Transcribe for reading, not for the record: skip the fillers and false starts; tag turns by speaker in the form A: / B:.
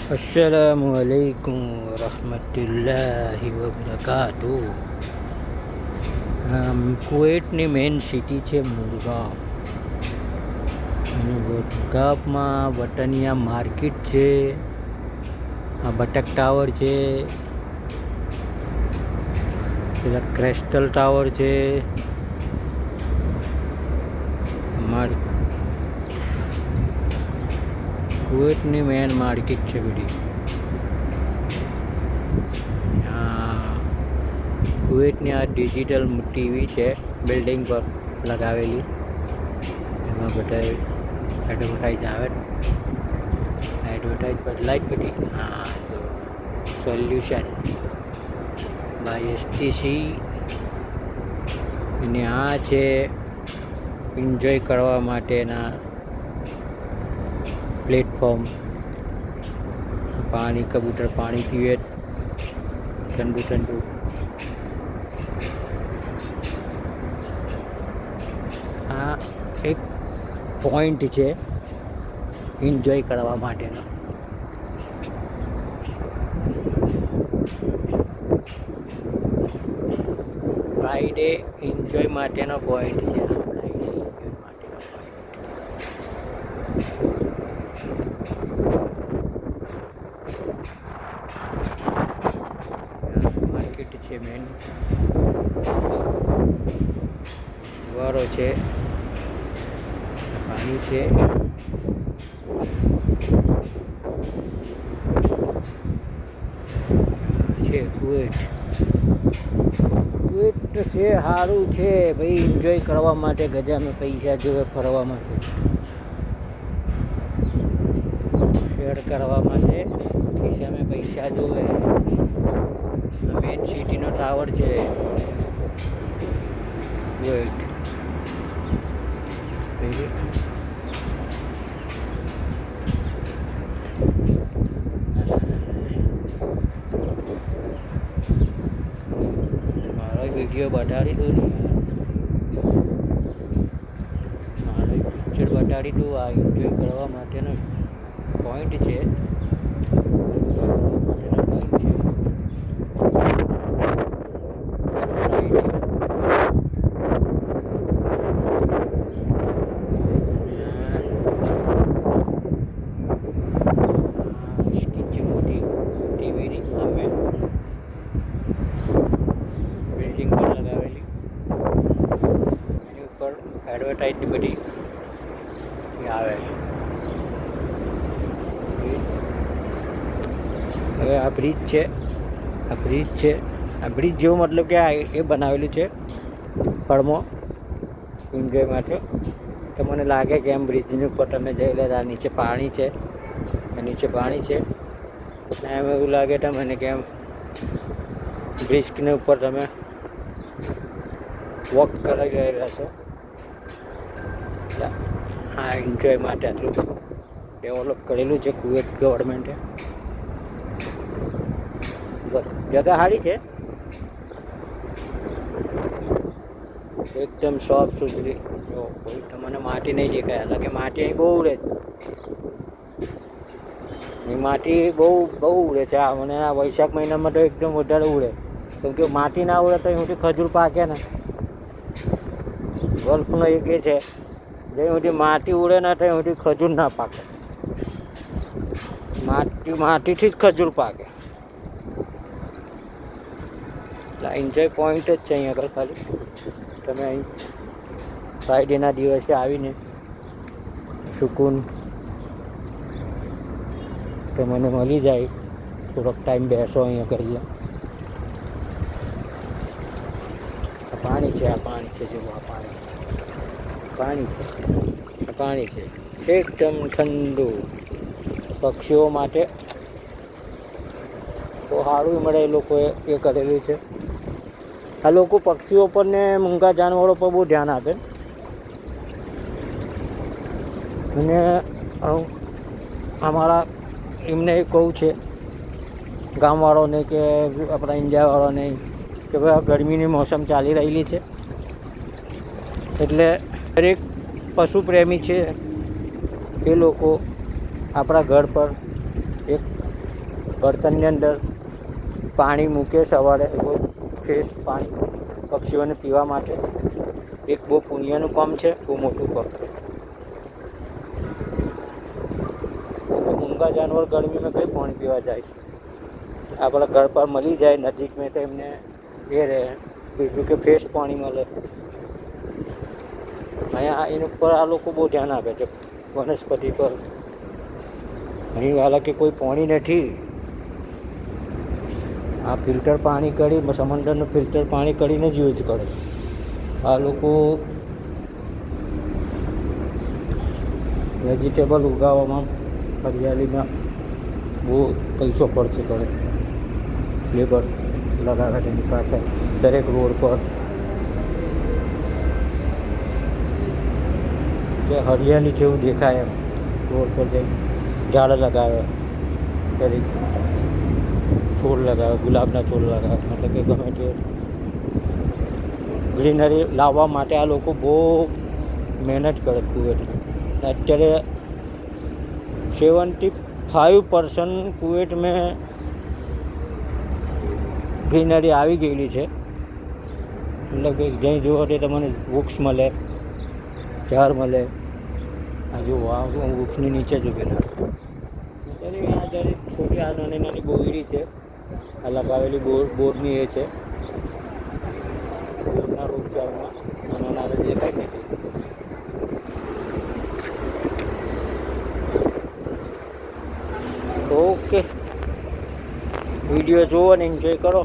A: अस्सलामुअलैकुम रहमतुल्लाहि वबरकातुह। કુવૈતની main city છે મુરગાવ અને મુરગાવમાં વતનિયા માર્કેટ છે, આ બટક ટાવર છે, પેલા ક્રિસ્ટલ ટાવર છે, કુવૈતની મેઇન માર્કેટ છે બધી. કુવૈતની આ ડિજિટલ ટીવી છે બિલ્ડિંગ પર લગાવેલી, એમાં બધા એડવર્ટાઈઝ આવે, એડવર્ટાઈઝ બદલાય જ બધી. હા, તો સોલ્યુશન બાય એસટીસી. અને આ છે એન્જોય કરવા માટેના પ્લેટફોર્મ. પાણી, કબૂતર પાણી પીવે ઠંડુ ઠંડુ. આ એક પોઈન્ટ છે એન્જોય કરવા માટેનો. ફ્રાઈડે એન્જોય માટેનો પોઈન્ટ છે. ફ્રાઈડે એન્જોય માટેનો પોઈન્ટ. માર્કેટ છે મેન, વારો છે, પાણી છે, કુવૈત. કુવૈત છે સારું છે ભાઈ, એન્જોય કરવા માટે. ગજામાં પૈસા જોવે ફરવા માટે, શેર કરવા માટે ખિસ્સામાં પૈસા જોવે. મેન સિટીનો ટાવર છે કુવૈત. મારો વિડીયો બતાડી દઉં ને, મારો પિક્ચર બતાડી દઉં. આ એન્જોય કરવા માટેનો પોઈન્ટ છે, બિલ્ડિંગ પર લગાવેલી. એની ઉપર એડવર્ટાઈઝ બધી આવે. હવે આ બ્રિજ છે, આ બ્રિજ છે, આ બ્રિજ જેવું મતલબ કે આ એ બનાવેલું છે ફળમો એન્જોય માટે. તો મને લાગે કે એમ બ્રિજની ઉપર તમે જઈ લે, આ નીચે પાણી છે, નીચે પાણી છે, એમ એવું લાગે તમને કે એમ બ્રિજની ઉપર તમે વોક કરી રહેલા છો. હા, એન્જોય માટે આટલું ડેવલપ કરેલું છે કુવૈત ગવર્મેન્ટે. જગા સારી છે, એકદમ સાફ સુથરી. કોઈ તમને માટી નહીં દેખાય, કે માટી અહીં બહુ ઉડે છે. માટી બહુ ઉડે છે. આ મને આ વૈશાખ મહિનામાં તો એકદમ વધારે ઉડે, કેમ કે માટી ના ઉડે તો અહીંથી ખજૂર પાકે ને. ગલ્ફનો એક એ છે, જ્યાં સુધી માટી ઉડે ના ત્યાં સુધી ખજૂર ના પાકે. માટીથી જ ખજૂર પાકે. એટલે એન્જોય પોઈન્ટ જ છે અહીંયા આગળ. ખાલી તમે અહીં ફ્રાઈડેના દિવસે આવીને સુકૂન તમને મળી જાય. થોડોક ટાઈમ બેસો અહીંયા કરીએ. આ પાણી છે, આ પાણી છે, જુઓ આ પાણી છે, પાણી છે, આ પાણી છે, એકદમ ઠંડુ. પક્ષીઓ માટે તો સારું મળે, એ લોકોએ એ કરેલું છે. આ લોકો પક્ષીઓ પર ને મૂંગા જાનવરો પર બહુ ધ્યાન આપે. અને અમારા એમને કહું છે ગામવાળોને કે આપણા ઇન્ડિયાવાળોને કે ભાઈ આ ગરમીની મોસમ ચાલી રહેલી છે, એટલે દરેક પશુ પ્રેમી છે એ લોકો આપણા ઘર પર એક બર્તનની અંદર પાણી મૂકે સવારે, કોઈ ફ્રેશ પાણી પક્ષીઓને પીવા માટે. એક બહુ પુણ્યનું કામ છે, બહુ મોટું કામ છે. મૂંગા જાનવર ગરમીમાં કઈ પાણી પીવા જાય છે? આપણા ઘર પર મળી જાય નજીકમાં તો એમને એ રહે, બીજું કે ફ્રેશ પાણી મળે. અહીંયા એની ઉપર આ લોકો બહુ ધ્યાન આપે છે, વનસ્પતિ પર. અહીં હાલાકી કોઈ પાણી નથી. આ ફિલ્ટર પાણી કરી, સમંદરનું ફિલ્ટર પાણી કરીને જ યુઝ કરે. આ લોકો વેજીટેબલ ઉગાવવામાં, હરિયાળીમાં બહુ પૈસો ખર્ચ કરે. લેબર લગાવે તેની પાછળ દરેક રોડ પર. કે હરિયાળી જેવું દેખાય એમ રોડ પર જઈ ઝાડ લગાવે, દરેક છોડ લગાવે, ગુલાબના છોડ લગાવે, મતલબ કે ગમે તે ગ્રીનરી લાવવા માટે આ લોકો બહુ મહેનત કરે કુવેતમાં. અત્યારે 75% કુવેત મેં ગ્રીનરી આવી ગયેલી છે. મતલબ કે જ્યાં જુઓ તે તમને વૃક્ષ મળે, ઝાડ મળે. આ જો હું વૃક્ષની નીચે જ ઉભેલા. આ દરેક છોટી આ નાની નાની બોયડી છે, આ લગાવેલી બોર્ડની એ છે. બોર્ડના રોગચાળમાં નાના દેખાય નથી. ઓકે, વિડીયો જુઓ અને એન્જોય કરો.